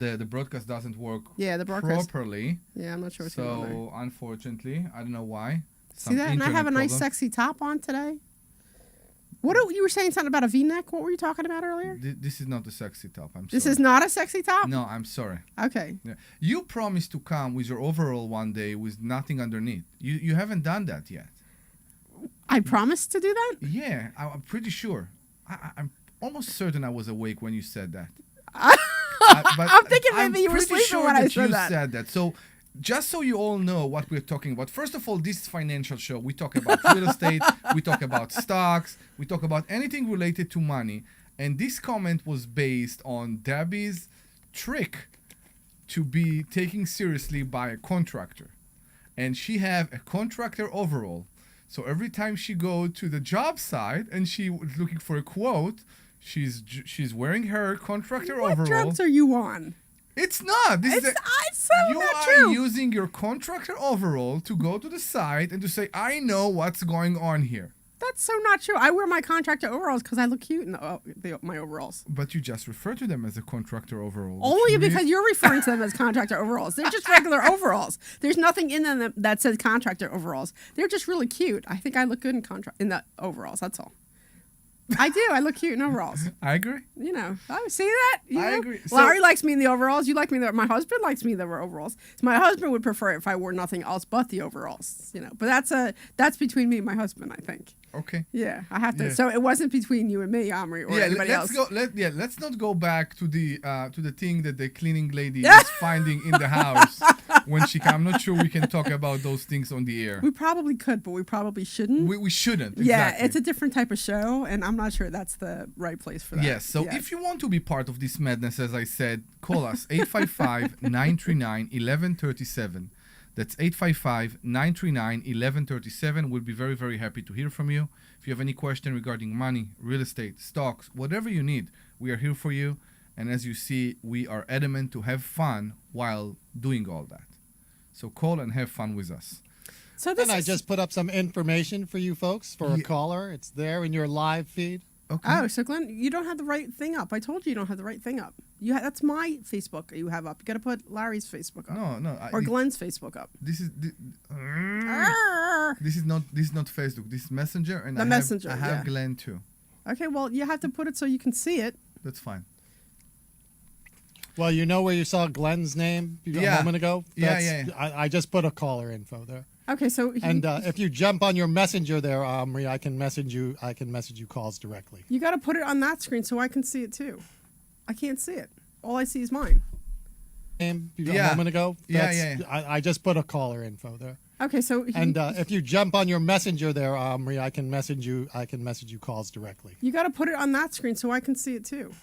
The broadcast doesn't work Yeah, the broadcast properly. Yeah, I'm not sure what's going on there. So unfortunately, I don't know why. See that? And I have a nice sexy top on today. You were saying something about a V-neck? What were you talking about earlier? This is not a sexy top. I'm sorry. This is not a sexy top? No, I'm sorry. Okay. Yeah. You promised to come with your overall one day with nothing underneath. You haven't done that yet. I promised to do that? Yeah, I'm pretty sure. I'm almost certain I was awake when you said that. But I'm thinking maybe you were sleeping sure when I that said you that. said that. So just so you all know what we're talking about. First of all, this is financial show. We talk about real estate. We talk about stocks. We talk about anything related to money. And this comment was based on Debbie's trick to be taken seriously by a contractor. And she have a contractor overall. So every time she go to the job site and she was looking for a quote, she's wearing her contractor overall. What drugs are you on? It's not. It's so you not are true. using your contractor overall to go to the site and to say, I know what's going on here. That's so not true. I wear my contractor overalls because I look cute in my overalls. But you just refer to them as a contractor overall. Only because you're referring to them as contractor overalls. They're just regular overalls. There's nothing in them that says contractor overalls. They're just really cute. I think I look good in the overalls. That's all. I do. I look cute in overalls. I agree. You know, I see that. I agree. Larry likes me in the overalls. You like me in the. My husband likes me in the overalls. So my husband would prefer it if I wore nothing else but the overalls. You know, but that's between me and my husband, I think. Okay. Yeah, I have to. Yeah. So it wasn't between you and me, Omri, or anybody else. Let's not go back to the thing that the cleaning lady is finding in the house when she comes. I'm not sure we can talk about those things on the air. We probably could, but we probably shouldn't. We shouldn't. Exactly. Yeah, it's a different type of show, and I'm not sure that's the right place for that. Yes, so if you want to be part of this madness, as I said, call us 855-939-1137. That's 855-939-1137. We'll be very, very happy to hear from you. If you have any question regarding money, real estate, stocks, whatever you need, we are here for you. And as you see, we are adamant to have fun while doing all that. So call and have fun with us. So I just put up some information for you folks for a caller. It's there in your live feed. Okay. Oh, so Glenn, you don't have the right thing up. I told you don't have the right thing up. That's my Facebook you have up. You got to put Larry's Facebook up. No. Or Glenn's Facebook up. This is not Facebook. This is Messenger, and I have Glenn too. Okay, well you have to put it so you can see it. That's fine. Well, you know where you saw Glenn's name a moment ago? Yeah. I just put a caller info there. Okay, so if you jump on your messenger there, Omri, I can message you calls directly. You got to put it on that screen so I can see it too. I can't see it. All I see is mine. A moment ago? Yeah. I just put a caller info there. Okay, so if you jump on your messenger there, Omri, I can message you calls directly. You got to put it on that screen so I can see it too.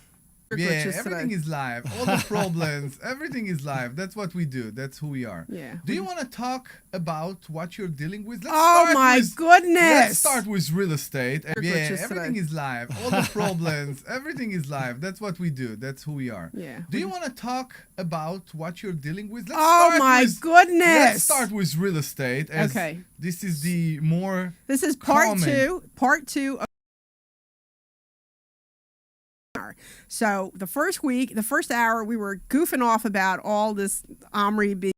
Yeah, everything is live. All the problems, everything is live. That's what we do. That's who we are. Yeah. Do you want to talk about what you're dealing with? Goodness! Let's start with real estate. Yeah, everything today. is live. All the problems, everything is live. That's what we do. That's who we are. Yeah. Do you want to talk about what you're dealing with? Goodness! Let's start with real estate. Okay. This is the more. This is part common. two. So the first hour, we were goofing off about all this Omri being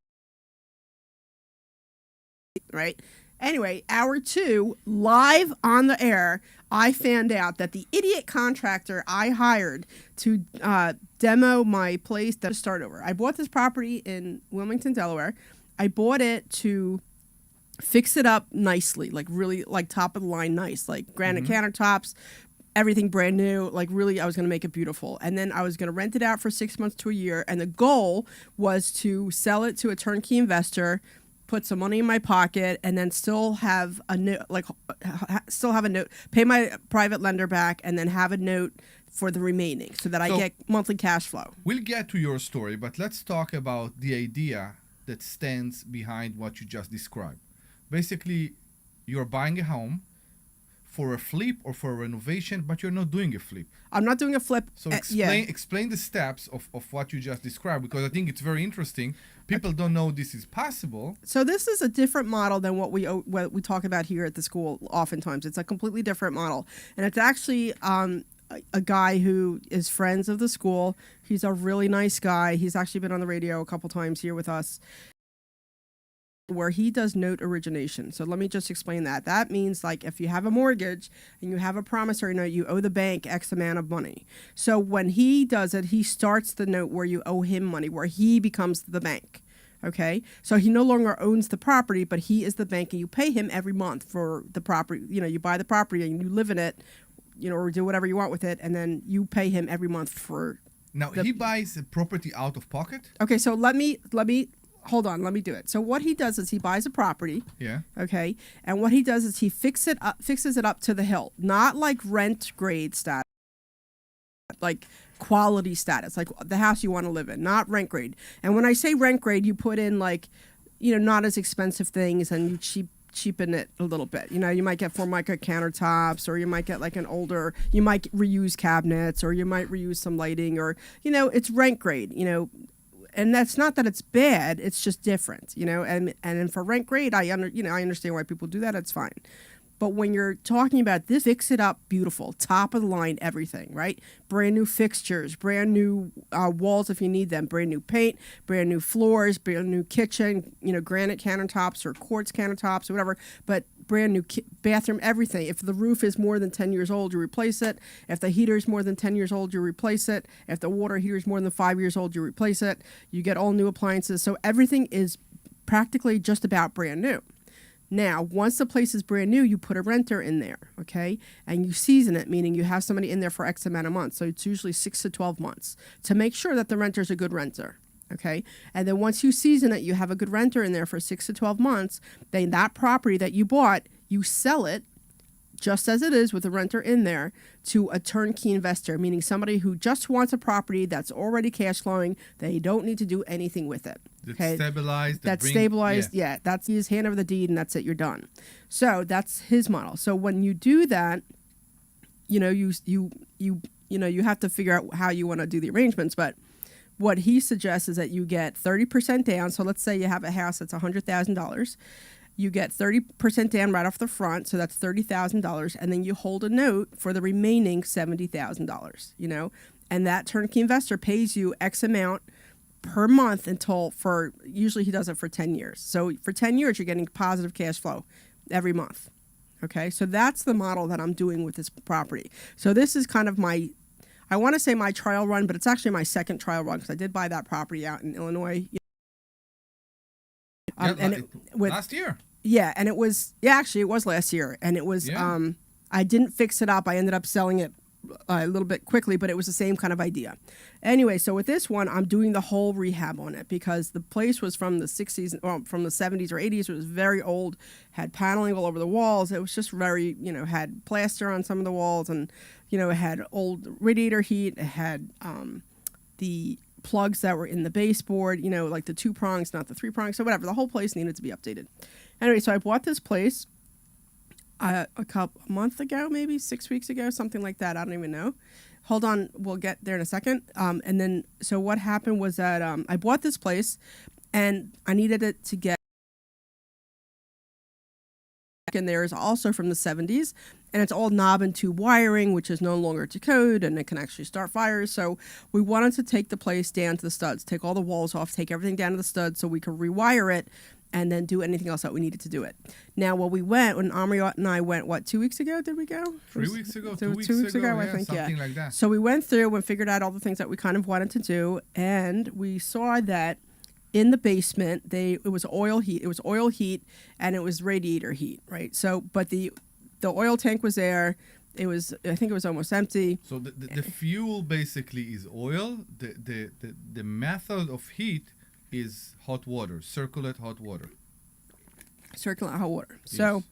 right. Anyway, hour 2, live on the air, I found out that the idiot contractor I hired to demo my place to start over. I bought this property in Wilmington, Delaware. I bought it to fix it up nicely, like really like top of the line nice, like granite countertops, everything brand new, like really I was going to make it beautiful. And then I was going to rent it out for 6 months to a year. And the goal was to sell it to a turnkey investor, put some money in my pocket, and then still have a note, pay my private lender back, and then have a note for the remaining so that I get monthly cash flow. We'll get to your story, but let's talk about the idea that stands behind what you just described. Basically, you're buying a home for a flip or for a renovation, but you're not doing a flip. I'm not doing a flip. So explain the steps of what you just described, because I think it's very interesting. People don't know this is possible. So this is a different model than what we talk about here at the school oftentimes. It's a completely different model. And it's actually a guy who is friends of the school. He's a really nice guy. He's actually been on the radio a couple times here with us, where he does note origination. So let me just explain that. That means like if you have a mortgage and you have a promissory note, you owe the bank X amount of money. So when he does it, he starts the note where you owe him money, where he becomes the bank. Okay, so he no longer owns the property, but he is the bank, and you pay him every month for the property. You know, you buy the property and you live in it, you know, or do whatever you want with it, and then you pay him every month for. Now he buys the property out of pocket. Okay, so let me hold on. Let me do it. So what he does is he buys a property. Yeah. Okay, and what he does is he fixes it up to the hilt, not like rent grade status, like quality status, like the house you want to live in, not rent grade. And when I say rent grade, you put in like, you know, not as expensive things, and you cheapen it a little bit. You know, you might get Formica countertops, or you might get like you might reuse cabinets, or you might reuse some lighting, or, you know, it's rent grade, you know. And that's not that it's bad, it's just different, you know. And for rent grade, I understand why people do that, it's fine. But when you're talking about this, fix it up beautiful, top of the line, everything, right? Brand new fixtures, brand new walls if you need them, brand new paint, brand new floors, brand new kitchen, you know, granite countertops or quartz countertops or whatever, but brand new bathroom, everything. If the roof is more than 10 years old, you replace it. If the heater is more than 10 years old, you replace it. If the water heater is more than 5 years old, you replace it. You get all new appliances. So everything is practically just about brand new. Now, once the place is brand new, you put a renter in there, okay? And you season it, meaning you have somebody in there for X amount of months. So it's usually 6 to 12 months to make sure that the renter's a good renter, okay? And then once you season it, you have a good renter in there for 6 to 12 months. Then that property that you bought, you sell it just as it is with a renter in there to a turnkey investor, meaning somebody who just wants a property that's already cash flowing. They don't need to do anything with it. Okay? That's stabilized. Yeah. That's his hand over the deed, and that's it. You're done. So that's his model. So when you do that, you know, you have to figure out how you want to do the arrangements. But what he suggests is that you get 30% down. So let's say you have a house that's $100,000. You get 30% down right off the front, so that's $30,000, and then you hold a note for the remaining $70,000, you know, and that turnkey investor pays you X amount per month usually he does it for 10 years. So for 10 years, you're getting positive cash flow every month, okay? So that's the model that I'm doing with this property. So this is kind of I want to say my trial run, but it's actually my second trial run because I did buy that property out in Illinois. Last year. Yeah, and it was last year, and it was I didn't fix it up. I ended up selling it a little bit quickly, but it was the same kind of idea. Anyway, so with this one, I'm doing the whole rehab on it because the place was from the 60s, well, from the 70s or 80s. It was very old, had paneling all over the walls. It was just very, you know, had plaster on some of the walls, and, you know, it had old radiator heat. It had the plugs that were in the baseboard, you know, like the 2 prongs, not the 3 prongs. So whatever, the whole place needed to be updated. Anyway, so I bought this place a month ago, maybe 6 weeks ago, something like that. I don't even know. Hold on, we'll get there in a second. And then, so what happened was that I bought this place, and I needed it to get. And there is also from the 70s, and it's all knob and tube wiring, which is no longer to code, and it can actually start fires. So we wanted to take the place down to the studs, take all the walls off, take everything down to the studs so we could rewire it and then do anything else that we needed to do it. Now, when Omri and I went, 2 weeks ago, did we go? 3 weeks ago, 2 weeks ago, I think, something like that. So we went through and figured out all the things that we kind of wanted to do, and we saw that in the basement, it was oil heat, and it was radiator heat, right? So, but the oil tank was there. I think it was almost empty. So the fuel basically is oil. The method of heat is hot water, circulate hot water. Circulate hot water. Yes. So,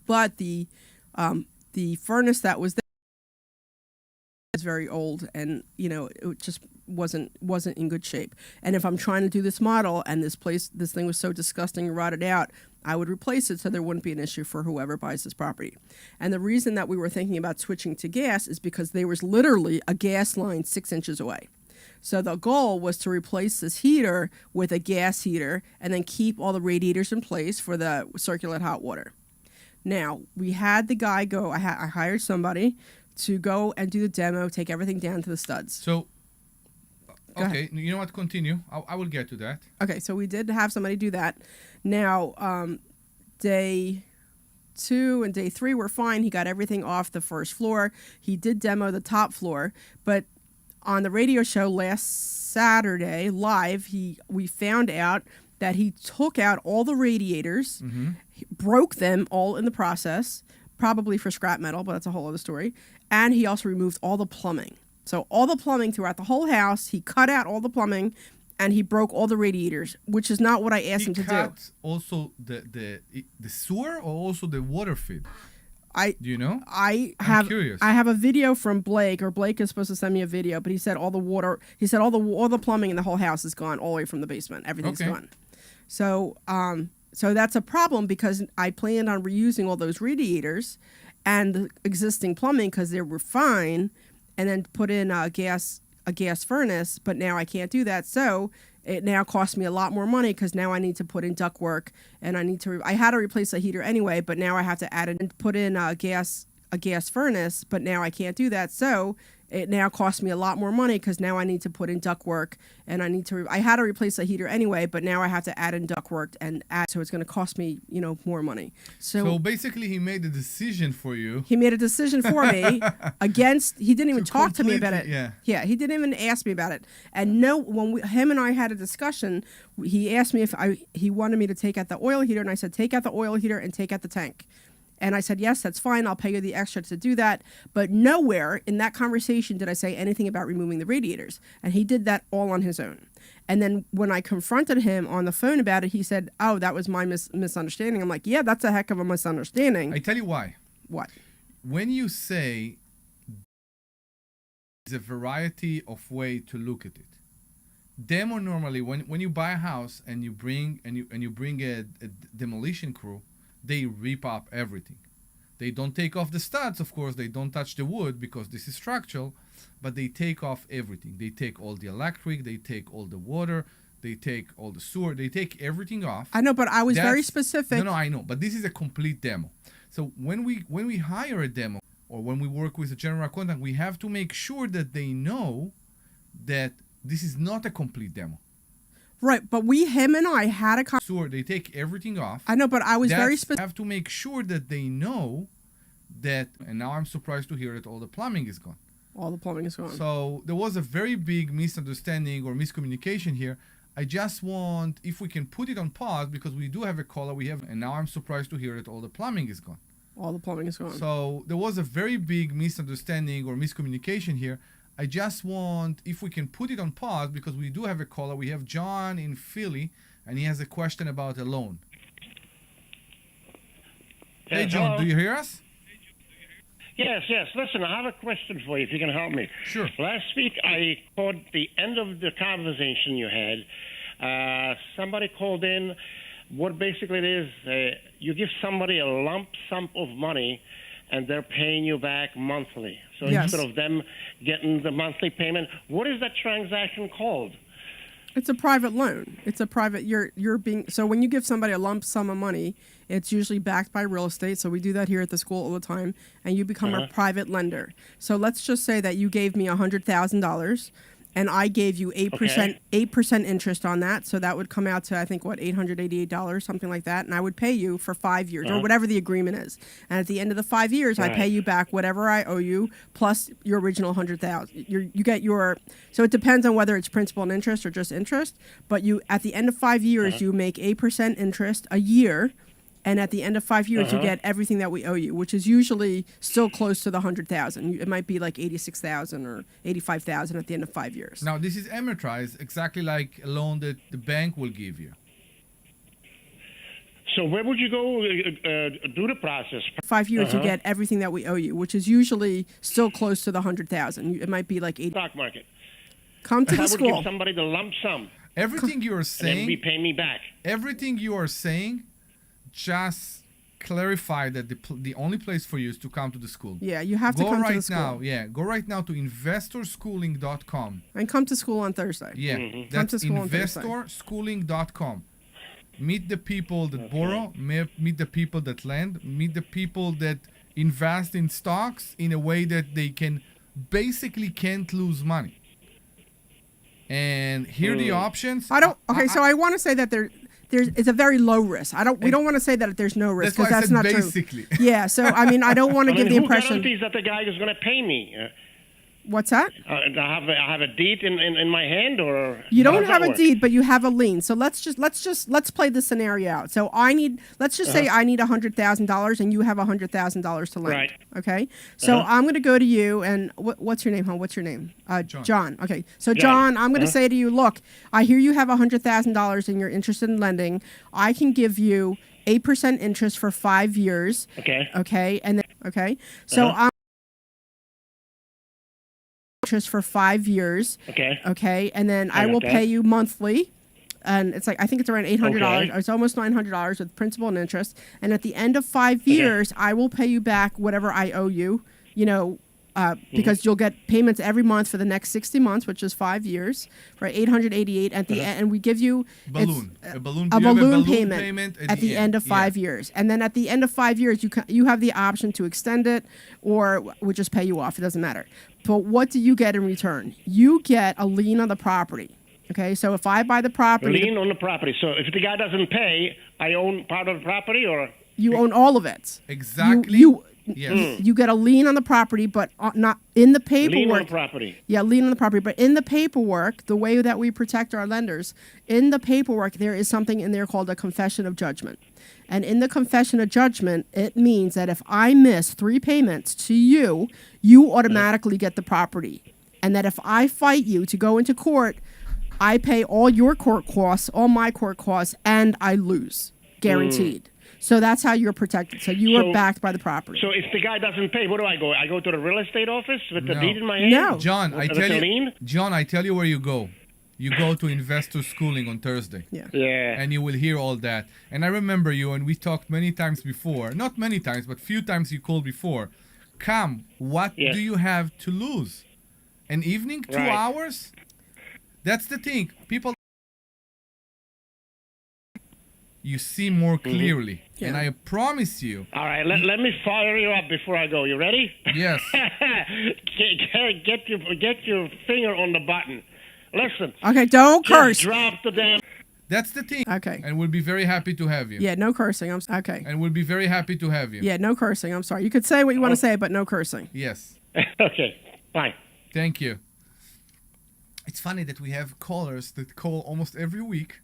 but the furnace that was there was very old, and, you know, it just wasn't in good shape. And if I'm trying to do this model and this thing was so disgusting and rotted out, I would replace it so there wouldn't be an issue for whoever buys this property. And the reason that we were thinking about switching to gas is because there was literally a gas line 6 inches away. So the goal was to replace this heater with a gas heater and then keep all the radiators in place for the circulate hot water. Now, we had the guy go, I hired somebody to go and do the demo, take everything down to the studs. So, Go okay, ahead. you know what? Continue. I will get to that. Okay, so we did have somebody do that. Now, day 2 and day 3 were fine. He got everything off the first floor. He did demo the top floor, but on the radio show last Saturday live, we found out that he took out all the radiators, broke them all in the process, probably for scrap metal, but that's a whole other story. And he also removed all the plumbing. So all the plumbing throughout the whole house, he cut out all the plumbing, and he broke all the radiators, which is not what I asked him to do. cut also the sewer or also the water feed? Do you know? I'm curious. I have a video from Blake, or Blake is supposed to send me a video, but he said all the plumbing in the whole house is gone, all the way from the basement. Everything's Okay. gone. So so that's a problem because I planned on reusing all those radiators and the existing plumbing because they were fine, and then put in a gas furnace, but now I can't do that. So it now costs me a lot more money because now I need to put in ductwork, and I had to replace the heater anyway, but now I have to add and put in a gas furnace, but now I can't do that. So it now costs me a lot more money because now I need to put in ductwork, and I had to replace the heater anyway, but now I have to add in ductwork so it's going to cost me, more money. So basically, he made a decision for you. He made a decision for me he didn't even talk to me about it. Yeah. He didn't even ask me about it. And when him and I had a discussion, he asked me if he wanted me to take out the oil heater, and I said, take out the oil heater and take out the tank. And I said, yes, that's fine. I'll pay you the extra to do that. But nowhere in that conversation did I say anything about removing the radiators. And he did that all on his own. And then when I confronted him on the phone about it, he said, oh, that was my misunderstanding. I'm like, yeah, that's a heck of a misunderstanding. I tell you why. What? When you say there's a variety of way to look at it. Demo normally, when you buy a house and you bring a demolition crew, they rip up everything. They don't take off the studs, of course. They don't touch the wood because this is structural, but they take off everything. They take all the electric, they take all the water, they take all the sewer, they take everything off. I know, but I was very specific. No, I know, but this is a complete demo. So when we hire a demo or when we work with a general contractor, we have to make sure that they know that this is not a complete demo. Right, but him and I had a Sewer, they take everything off. I know, but I was very specific. Have to make sure that they know that, and now I'm surprised to hear that all the plumbing is gone. All the plumbing is gone. So there was a very big misunderstanding or miscommunication here. I just want, if we can put it on pause, because we do have a caller, and now I'm surprised to hear that all the plumbing is gone. All the plumbing is gone. So there was a very big misunderstanding or miscommunication here. I just want, if we can put it on pause, because we do have a caller. We have John in Philly, and he has a question about a loan. Hey, John, hello? do you hear us? Yes. Listen, I have a question for you, if you can help me. Sure. Last week, I caught the end of the conversation you had. Somebody called in. What basically it is, you give somebody a lump sum of money, and they're paying you back monthly. So Yes. instead of them getting the monthly payment, what is that transaction called? It's a private loan. It's a private. So when you give somebody a lump sum of money, it's usually backed by real estate. So we do that here at the school all the time, and you become a private lender. So let's just say that you gave me $100,000, and I gave you 8% interest on that. So that would come out to, I think, $888, something like that. And I would pay you for 5 years or whatever the agreement is. And at the end of the 5 years, I pay you back whatever I owe you plus your original $100,000. You get so it depends on whether it's principal and interest or just interest. But at the end of 5 years, you make 8% interest a year. And at the end of 5 years, you get everything that we owe you, which is usually still close to the $100,000. It might be like $86,000 or $85,000 at the end of 5 years. Now, this is amortized exactly like a loan that the bank will give you. So where would you go do the process? 5 years, you get everything that we owe you, which is usually still close to the $100,000. It might be like Stock market. Come to I the would school. give somebody the lump sum, Everything you are and then saying, we pay me back. everything you are saying, just clarify that the only place for you is to come to the school. Yeah, you have to come to the school. Go right now to investorschooling.com. And come to school on Thursday. Yeah, Come that's to school on Thursday. investorschooling.com. Meet the people that borrow, meet the people that lend, meet the people that invest in stocks in a way that they can basically can't lose money. And here are the options. I don't. Okay, so I want to say that there's it's a very low risk. We don't want to say that there's no risk That's why I because that's said not basically. true. Yeah. So I mean, I don't want to give the who impression. guarantees that the guy is going to pay me? What's that? I have a deed in my hand, or You how don't does have that a work? deed, but you have a lien. So let's play the scenario out. So let's just say I need $100,000 and you have $100,000 to lend. Right. Okay. So I'm going to go to you and what's your name, hon? What's your name? John. Okay. So John, I'm going to say to you, look, I hear you have $100,000 and you're interested in lending. I can give you 8% interest for 5 years. Okay. Okay. And then So I'm interest for 5 years. Okay. Okay, and then I got will that. pay you monthly, and it's like I think it's around $800. Okay. It's almost $900 with principal and interest. And at the end of 5 years, I will pay you back whatever I owe you. You know, because you'll get payments every month for the next 60 months, which is 5 years, for 888. At the end, and we give you Balloon. it's, A balloon, a you have balloon payment at at the end of Yeah. 5 years. And then at the end of 5 years, you have the option to extend it, or we just pay you off. It doesn't matter. But what do you get in return? You get a lien on the property. Okay, so if I buy the property, Lien on the property. So if the guy doesn't pay, I own part of the property, or you own all of it. Exactly. Yes. You get a lien on the property, but not in the lien on paperwork. the property. Yeah, lien on the property. But in the paperwork, the way that we protect our lenders, in the paperwork, there is something in there called a confession of judgment. And in the confession of judgment, it means that if I miss 3 payments to you, you automatically get the property. And that if I fight you to go into court, I pay all your court costs, all my court costs, and I lose, guaranteed. So that's how you're protected. So you are backed by the property. So if the guy doesn't pay, where do I go? I go to the real estate office with the No. deed in my hand? No. John, I With tell the you, lien? John, I tell you where you go. You go to investor schooling on Thursday. Yeah. Yeah. And you will hear all that. And I remember you, and we talked many times before. Not many times, but few times you called before. Come, what Yes. do you have to lose? An evening? 2 Right. hours? That's the thing. People, you see more clearly. Yeah. And I promise you, All right, let me fire you up before I go. You ready? yes. get your finger on the button. Listen. Okay, don't Just curse. drop the damn. That's the thing. Okay. And we'll be very happy to have you. Yeah, no cursing. Okay. And we'll be very happy to have you. Yeah, no cursing. I'm sorry. You could say what you want to say, but no cursing. Yes. Okay, fine. Thank you. It's funny that we have callers that call almost every week.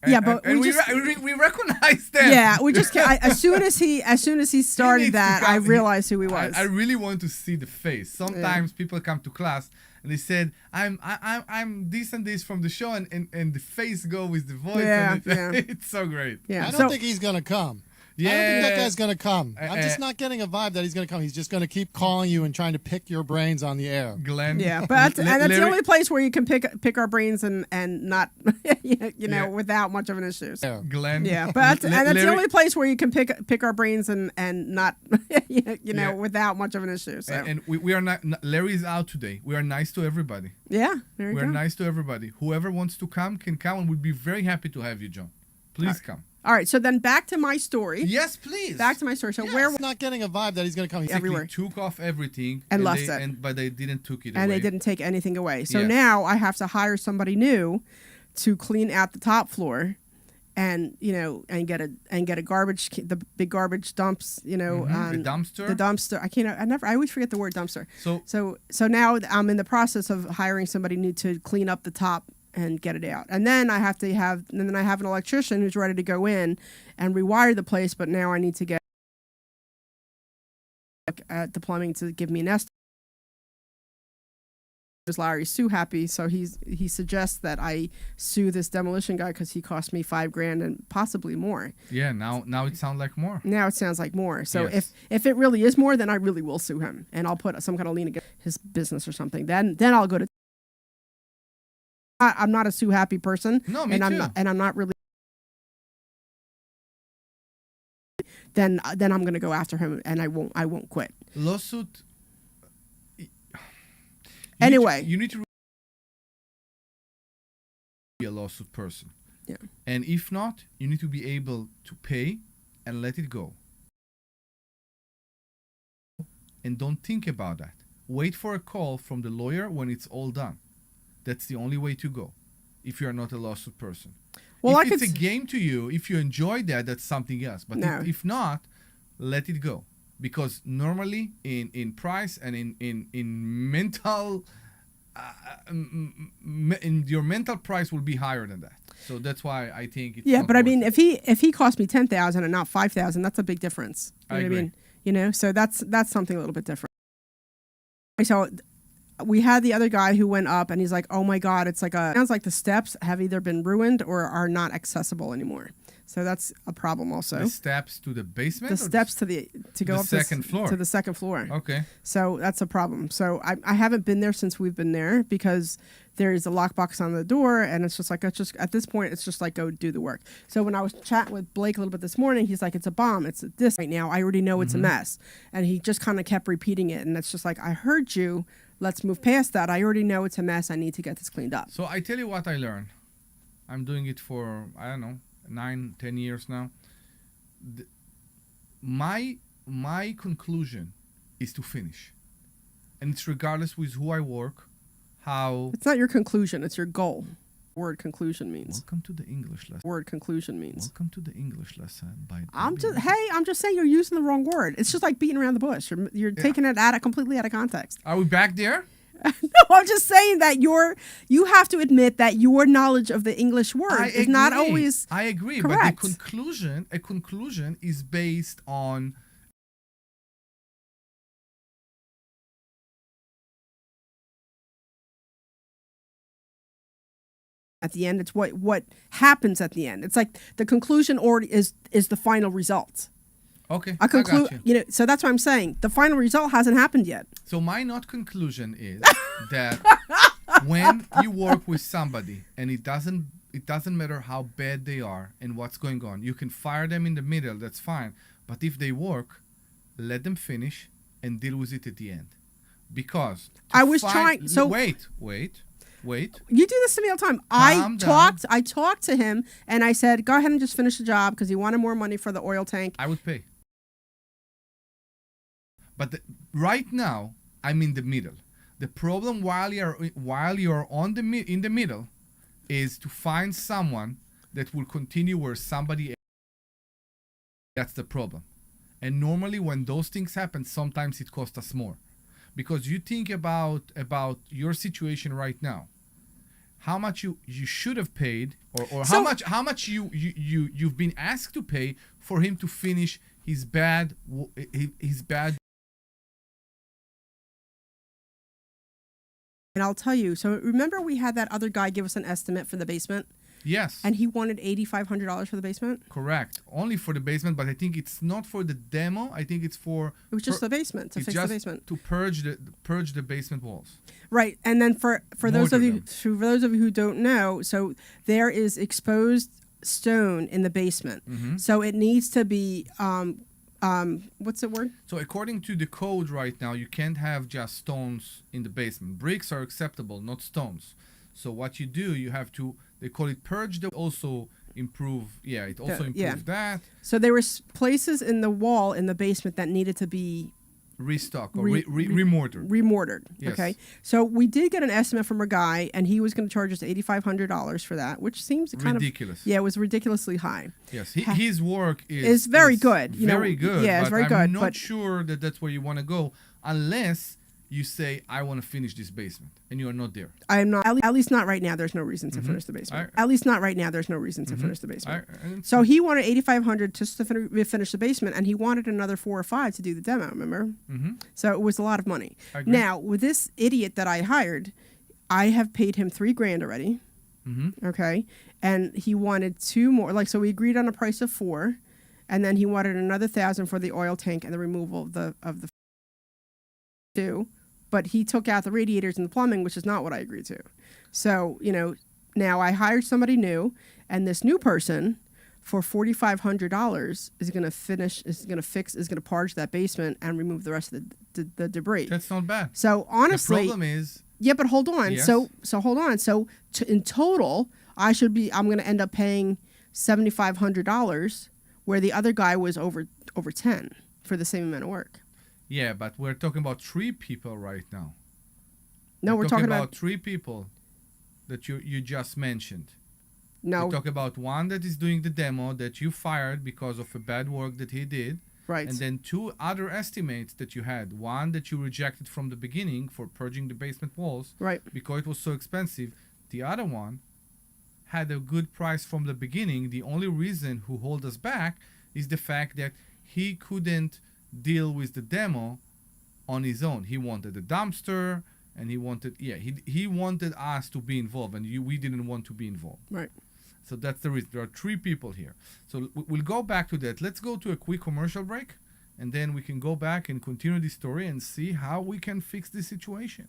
Yeah, but and we we, just- we recognize them. Yeah, we just can't. As soon as he started needs to that, come- I realized who he was. I really want to see the face. Sometimes people come to class and they said, I'm this and this from the show, and the face go with the voice. Yeah, and yeah. It's so great. Yeah. I So don't think he's going to come. I don't think that guy's going to come. I'm just not getting a vibe that he's going to come. He's just going to keep calling you and trying to pick your brains on the air. Glenn. yeah, but and that's the Larry- only place where you can pick our brains and not Yeah. without much of an issue. Yeah. Glenn. Yeah, but and that's the Larry- only place where you can pick our brains and not Yeah. without much of an issue. So And we are not. Larry is out today. We are nice to everybody. yeah, there you We're go. nice to everybody. Whoever wants to come can come, and we'd be very happy to have you, John. Please come. All right, so then back to my story. Yes, please. Back to my story. So Yes. where I'm not getting a vibe that he's going to come. He's Basically everywhere. took off everything And left it. but they didn't took it and away. they didn't take anything away. So Yes. now I have to hire somebody new to clean out the top floor, and and get a garbage the big garbage dumps. The dumpster. The dumpster. I always forget the word dumpster. So So now I'm in the process of hiring somebody new to clean up the top and get it out. And then I have an electrician who's ready to go in and rewire the place, but now I need to get at the plumbing to give me an estimate. Larry's sue happy, so he suggests that I sue this demolition guy because he cost me $5,000 and possibly more. yeah, now it sounds like more. Now it sounds like more. So Yes. if it really is more, then I really will sue him, and I'll put some kind of lien against his business or something. Then I'll go to. I'm not a sue happy person. No, me and too. I'm not really. Then I'm going to go after him, and I won't quit. Lawsuit. Anyway. You need to be a lawsuit person. Yeah. And if not, you need to be able to pay and let it go. and don't think about that. Wait for a call from the lawyer when it's all done. That's the only way to go if you're not a lawsuit person. Well, if it's a game to you, if you enjoy that, that's something else. But No. if not, let it go. Because normally in price and in mental, in your mental price will be higher than that. So that's why I think it's Yeah, not but I worth mean, it. if he cost me 10,000 and not 5,000, that's a big difference. You I know what agree. I mean? You know, so that's something a little bit different. So we had the other guy who went up, and he's like, "Oh my God, it's like sounds like the steps have either been ruined or are not accessible anymore." So that's a problem also. The steps to the basement. The or steps to go the up second floor? to the second floor. Okay. So that's a problem. So I haven't been there since we've been there because there's a lockbox on the door, and it's just at this point it's just like go do the work. So when I was chatting with Blake a little bit this morning, he's like, "It's a bomb. It's this right now. I already know it's a mess," and he just kind of kept repeating it, and it's just like, "I heard you. Let's move past that. I already know it's a mess. I need to get this cleaned up." So I tell you what I learned. I'm doing it for, I don't know, 9-10 years now. My conclusion is to finish, and it's regardless with who I work, how. It's not your conclusion. It's your goal. Word conclusion means. Welcome to the English lesson. Word conclusion means. Welcome to the English lesson by. I'm just saying you're using the wrong word. It's just like beating around the bush. You're taking it completely out of context. Are we back there? No, I'm just saying that you have to admit that your knowledge of the English word is not always I agree, correct. but a conclusion is based on. At the end, it's what happens at the end. It's like the conclusion already is the final result. Okay, I got you. So that's what I'm saying. The final result hasn't happened yet. So my not conclusion is that when you work with somebody and it doesn't matter how bad they are and what's going on, you can fire them in the middle, that's fine. But if they work, let them finish and deal with it at the end. Because I was trying. So wait. You do this to me all the time. I talked to him and I said, "Go ahead and just finish the job," because he wanted more money for the oil tank. I would pay. But right now, I'm in the middle. The problem while you're in the middle is to find someone that will continue where somebody else. That's the problem. And normally when those things happen, sometimes it costs us more. Because you think about your situation right now. How much you should have paid or how much you've been asked to pay for him to finish his bad. And I'll tell you, so remember we had that other guy give us an estimate for the basement? Yes. And he wanted $8,500 for the basement? Correct. Only for the basement, but I think it's not for the demo. I think it's for... It was just the basement, to fix the basement. To purge the basement walls. Right. And then for those of you who don't know, so there is exposed stone in the basement. Mm-hmm. So it needs to be what's the word? So according to the code right now, you can't have just stones in the basement. Bricks are acceptable, not stones. So what you do, you have to, they call it purge, they also improve, it also improves that. So there was places in the wall in the basement that needed to be restock or remortared. Remortared. Yes. Okay. So we did get an estimate from a guy, and he was going to charge us $8,500 for that, which seems kind ridiculous. Yeah, it was ridiculously high. Yes, his work is very good. Very good. Yeah, it's very good. I'm not sure that that's where you want to go unless you say, I want to finish this basement, and you are not there. I am not. At least not right now. There's no reason to finish the basement. At least not right now. There's no reason to finish the basement. So he wanted $8,500 just to finish the basement, and he wanted another $4 or $5 to do the demo. Remember? Mm-hmm. So it was a lot of money. Now with this idiot that I hired, I have paid him $3,000 already. Mm-hmm. Okay, and he wanted 2 more. So we agreed on a price of 4, and then he wanted another $1,000 for the oil tank and the removal of the 2. But he took out the radiators and the plumbing, which is not what I agreed to. So, now I hired somebody new, and this new person for $4,500 is going to parge that basement and remove the rest of the debris. That's not bad. So honestly, the problem is, yeah, but hold on. Yes. So hold on. So in total, I'm going to end up paying $7,500, where the other guy was over 10 for the same amount of work. Yeah, but we're talking about 3 people right now. No, we're talking about about 3 people that you just mentioned. no. We talk about one that is doing the demo that you fired because of a bad work that he did. Right. And then 2 other estimates that you had. One that you rejected from the beginning for purging the basement walls. Right. Because it was so expensive. The other one had a good price from the beginning. The only reason who hold us back is the fact that he couldn't deal with the demo on his own. He wanted a dumpster and he wanted us to be involved, and we didn't want to be involved. Right. So that's the reason. There are 3 people here. So we'll go back to that. Let's go to a quick commercial break, and then we can go back and continue the story and see how we can fix this situation.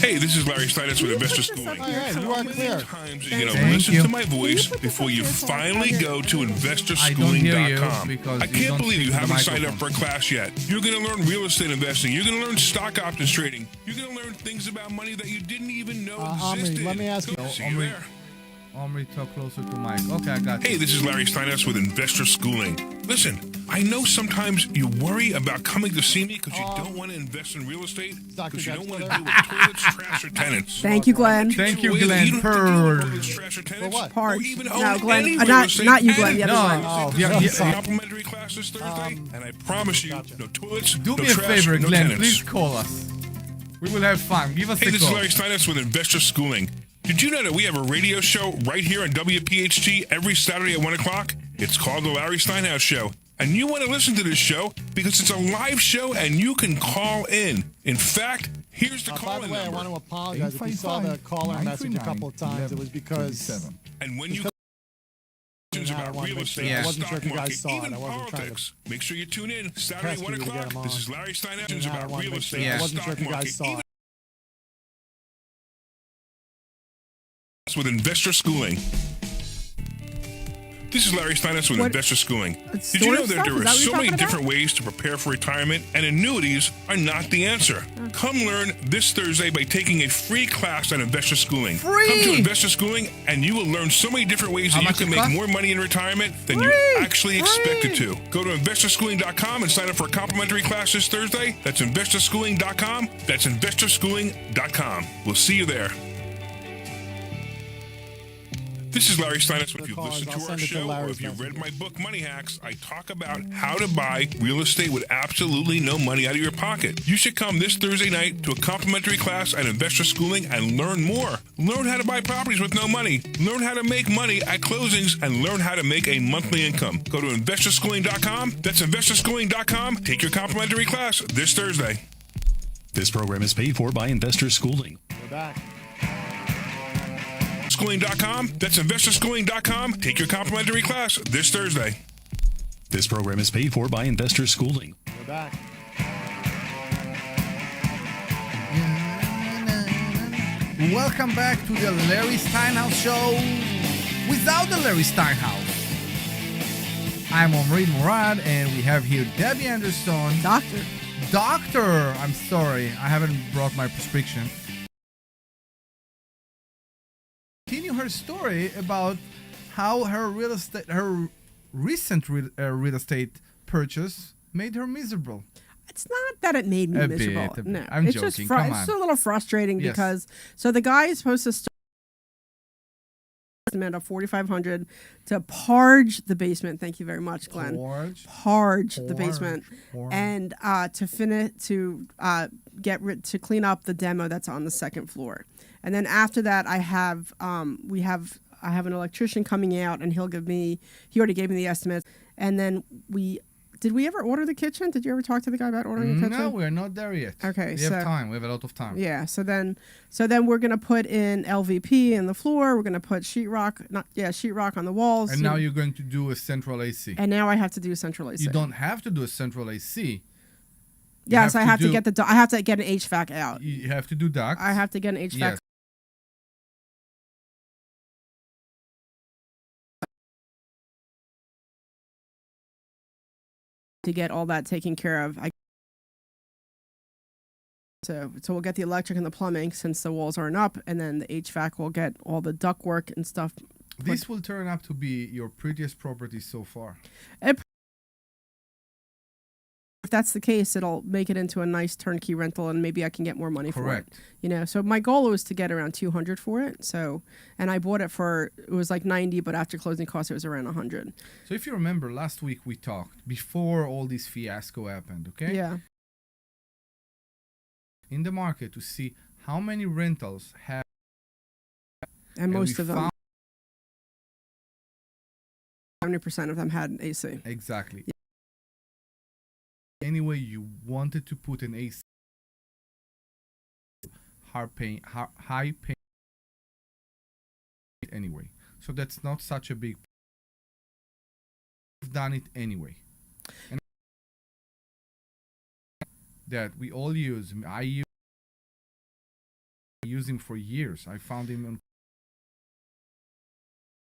Hey, this is Larry Steinhouse with Investor put this Schooling. up here? Hey, you are clear. Times are you gonna Thank listen you. to my voice Can you put this before up you here so I finally can go to I don't hear you investorschooling.com. because I you can't don't believe speak you to the haven't signed up microphone. for a class yet. You're going to learn real estate investing. You're going to learn stock options trading. You're going to learn things about money that you didn't even know Omri, existed. let me ask you- See Omri. you there. Omri, talk closer to Mike. Okay, I got Hey, you. this is Larry Steinhouse with Investor Schooling. Listen, I know sometimes you worry about coming to see me because you don't want to invest in real estate, Dr. because you don't want to Dexter deal with toilets, trash, or tenants. Thank you, Glenn. Thank you, Way that Glenn. You don't have to deal with Purr. toilets, trash, or tenants, what? or Parge. even No, own Glenn, any not- real estate. not you, Glenn, the And other one. Oh, Yeah, there's yeah. complimentary classes Thursday, and I promise you, Gotcha. no toilets, Do no me a trash, favor, no Glenn. tenants. Please call us. We will have fun. Give us Hey, a this is call. Larry Steinhouse with Investor Schooling. Did you know that we have a radio show right here on WPHT every Saturday at 1 o'clock? It's called The Larry Steinhouse Show. And you want to listen to this show because it's a live show and you can call in. In fact, here's the By call-in the way, I number. want to apologize. If you saw the caller message a couple of times, it was because And when you Because- about I wanted to real make estate, sure- I the wasn't stock sure if you guys market, saw it. even I wasn't trying to politics. Make sure you tune in Saturday press 1 you to get o'clock. them This on. is Larry Steinhouse And I about wanted to real make sure- estate, I the wasn't sure stock if you guys market, saw even it. with Investor Schooling. This is Larry Steinhouse with What- Investor Schooling. It's Did you know storage that stuff? there Is are that what so you're many talking different ways to prepare for retirement, and annuities are not the answer? Come learn this Thursday by taking a free class on Investor Schooling. Free! Come to Investor Schooling, and you will learn so many different ways How that you much can it make cost? more money in retirement than you Free! actually expected to. Go to investorschooling.com and sign up for a complimentary class this Thursday. That's investorschooling.com. That's investorschooling.com. We'll see you there. This is Larry Steinhouse. If you've Callers, listened I'll to our send it to show or Larry's if you've read messenger. my book, Money Hacks, I talk about how to buy real estate with absolutely no money out of your pocket. You should come this Thursday night to a complimentary class at Investor Schooling and learn more. Learn how to buy properties with no money. Learn how to make money at closings and learn how to make a monthly income. Go to investorschooling.com. That's investorschooling.com. Take your complimentary class this Thursday. This program is paid for by Investor Schooling. We're back. Schooling.com. That's investorschooling.com. Take your complimentary class this Thursday. This program is paid for by Investor Schooling. We're back. Welcome back to the Larry Steinhouse Show without the Larry Steinhouse. I'm Omri Morad, and we have here Debbie Anderson. Doctor, I'm sorry, I haven't brought my prescription. Continue her story about how her recent real estate purchase made her miserable. It's not that it made me A miserable. bit. No, I'm it's joking. just Come it's on. a little frustrating Yes. because so the guy is supposed to start of $4,500 to parge the basement. Thank you very much, Glenn. Parge the basement, Porge. and to finish to to clean up the demo that's on the second floor. And then after that, I have an electrician coming out, and he already gave me the estimate. And then did we ever order the kitchen? Did you ever talk to the guy about ordering the kitchen? No, we're not there yet. Okay, we have so- time. We have a lot of time. Yeah. So then we're gonna put in LVP in the floor. We're gonna put sheetrock on the walls. And now you're going to do a central AC. And now I have to do central AC. You don't have to do a central AC. Yes, I have to do- get I have to get an HVAC out. You have to do ducts. I have to get an HVAC. Yes. To get all that taken care of. So we'll get the electric and the plumbing since the walls aren't up, and then the HVAC will get all the duct work and stuff. This will turn out to be your prettiest property so far. if that's the case, it'll make it into a nice turnkey rental, and maybe I can get more money for it. Correct. So my goal was to get around 200 for it. So, and I bought it it was like 90, but after closing costs, it was around 100. So if you remember, last week we talked before all this fiasco happened. Okay. Yeah. In the market to see how many rentals have, And most we of them, found 70% of them had an AC. exactly. Anyway, you wanted to put an AC, high paying anyway. So that's not such a big. We've done it anyway, and that we all use. I use him for years. I found him on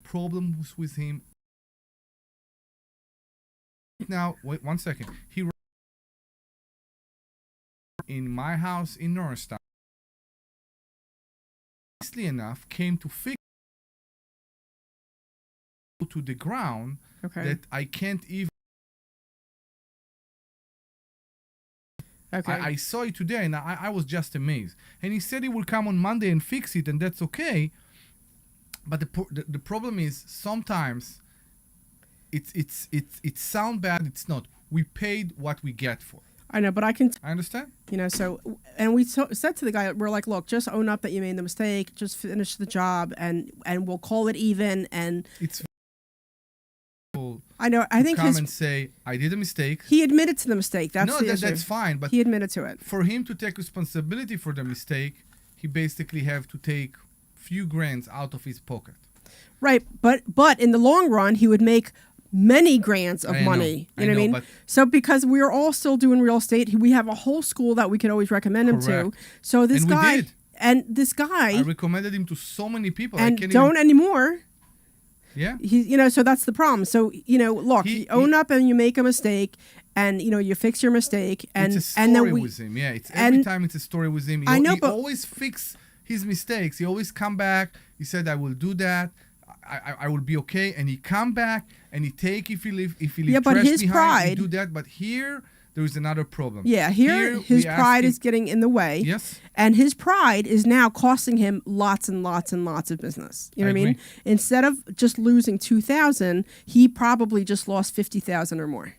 problems with him. Now, wait 1 second. He in my house in Norristown, nicely enough, came to fix to the ground that I can't even. Okay. I saw it today, and I was just amazed. And he said he will come on Monday and fix it, and that's okay. But the problem is sometimes it sound bad. It's not. We paid what we get for. I know, but I can. I understand. So, and we said to the guy, we're like, look, just own up that you made the mistake, just finish the job, and we'll call it even. And it's. I know. I think come and say I did a mistake. He admitted to the mistake. That's the issue. That's fine. But he admitted to it. For him to take responsibility for the mistake, he basically have to take few grands out of his pocket. Right, but in the long run, he would make many grands of money. You know what I mean? So because we're all still doing real estate, we have a whole school that we could always recommend him to. So this guy I recommended him to so many people. And don't anymore. Yeah. So that's the problem. So, look, you own up and you make a mistake, and you fix your mistake, and it's a story and then with him. Yeah, every time it's a story with him. I know, he always fix his mistakes. He always come back. He said, "I will do that. I will be okay." And he come back and he take if he leave but his behind, pride. He do that. But here there is another problem. Yeah, here his pride is getting in the way. Yes. And his pride is now costing him lots and lots and lots of business. You know what I mean? Instead of just losing 2,000, he probably just lost 50,000 or more.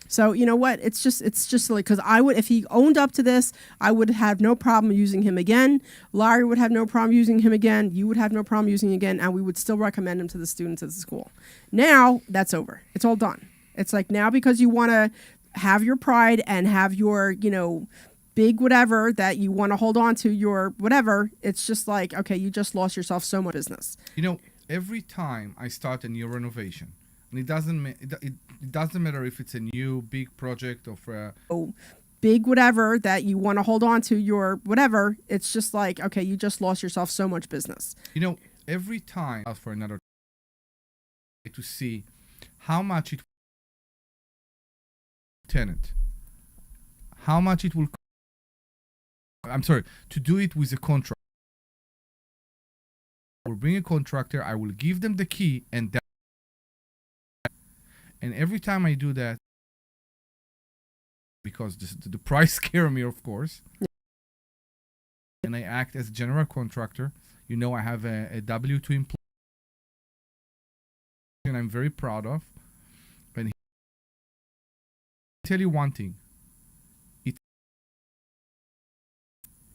So you know what? It's just silly, because if he owned up to this, I would have no problem using him again. Larry would have no problem using him again. You would have no problem using him again, and we would still recommend him to the students at the school. Now that's over. It's all done. It's like now, because you want to have your pride and have your big whatever that you want to hold on to, your whatever. It's just like, okay, you just lost yourself so much business. Every time I start a new renovation, and it doesn't matter if it's a new big project or big whatever that you want to hold on to, your whatever. It's just like, okay, you just lost yourself so much business. Every time for another to see how much it tenant, how much it will. I'm sorry, to do it with a contract. I will bring a contractor. I will give them the key, and every time I do that, because the price scare me, of course, and I act as general contractor. I have a W-2 employee, and I'm very proud of. And tell you one thing,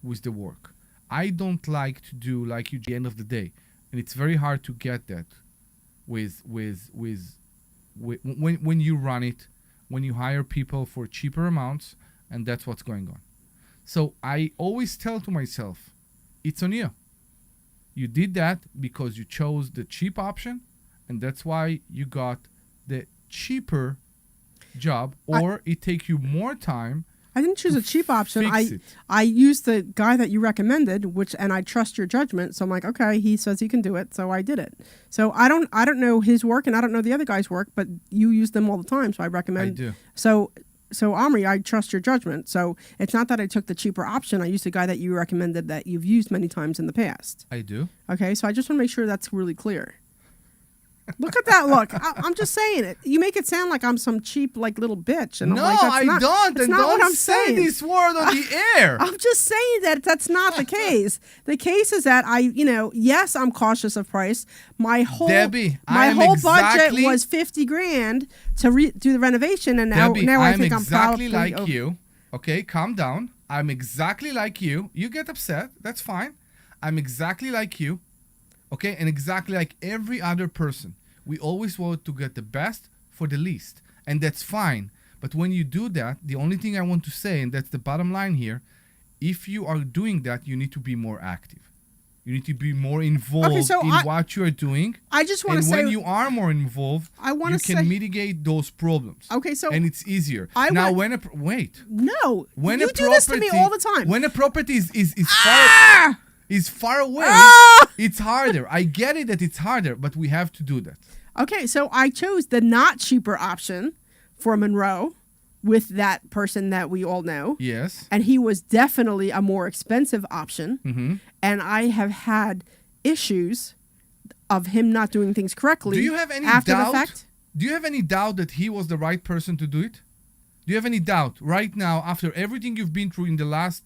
with the work, I don't like to do like you at the end of the day, and it's very hard to get that with when you run it, when you hire people for cheaper amounts, and that's what's going on. So I always tell to myself, it's on you. You did that because you chose the cheap option, and that's why you got the cheaper job, or it take you more time. I didn't choose a cheap option. I used the guy that you recommended, and I trust your judgment. So I'm like, okay, he says he can do it, so I did it. So I don't know his work, and I don't know the other guy's work, but you use them all the time, so I recommend. I do. So Omri, I trust your judgment. So it's not that I took the cheaper option. I used the guy that you recommended that you've used many times in the past. I do. Okay, so I just want to make sure that's really clear. Look at that look. I'm just saying it. You make it sound like I'm some cheap, like, little bitch. And No, I'm like, I don't. That's And not don't what I'm say saying. this word on the air. I'm just saying that that's not the case. The case is that yes, I'm cautious of price. Debbie, my I am whole exactly- budget was $50,000 to do the renovation, and now Debbie, I I'm think I'm exactly probably like you. Okay, calm down. I'm exactly like you. You get upset. That's fine. I'm exactly like you. Okay, and exactly like every other person. We always want to get the best for the least, and that's fine. But when you do that, the only thing I want to say, and that's the bottom line here, if you are doing that, you need to be more active. You need to be more involved in what you are doing. I just want to and say, when you are more involved, you can mitigate those problems. Okay, so and it's easier. No, when you do this to me all the time. When a property is far away, it's harder. I get it that it's harder, but we have to do that. Okay, so I chose the not cheaper option for Monroe with that person that we all know. Yes. And he was definitely a more expensive option. Mm-hmm. And I have had issues of him not doing things correctly. Do you have any after doubt? the fact. Do you have any doubt that he was the right person to do it? Do you have any doubt right now, after everything you've been through in the last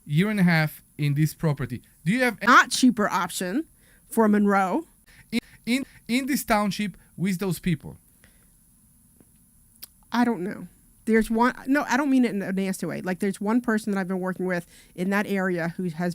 year and a half in this property? Do you have not cheaper option for Monroe in this township with those people? I don't know. There's one. No, I don't mean it in a nasty way. Like, there's one person that I've been working with in that area who has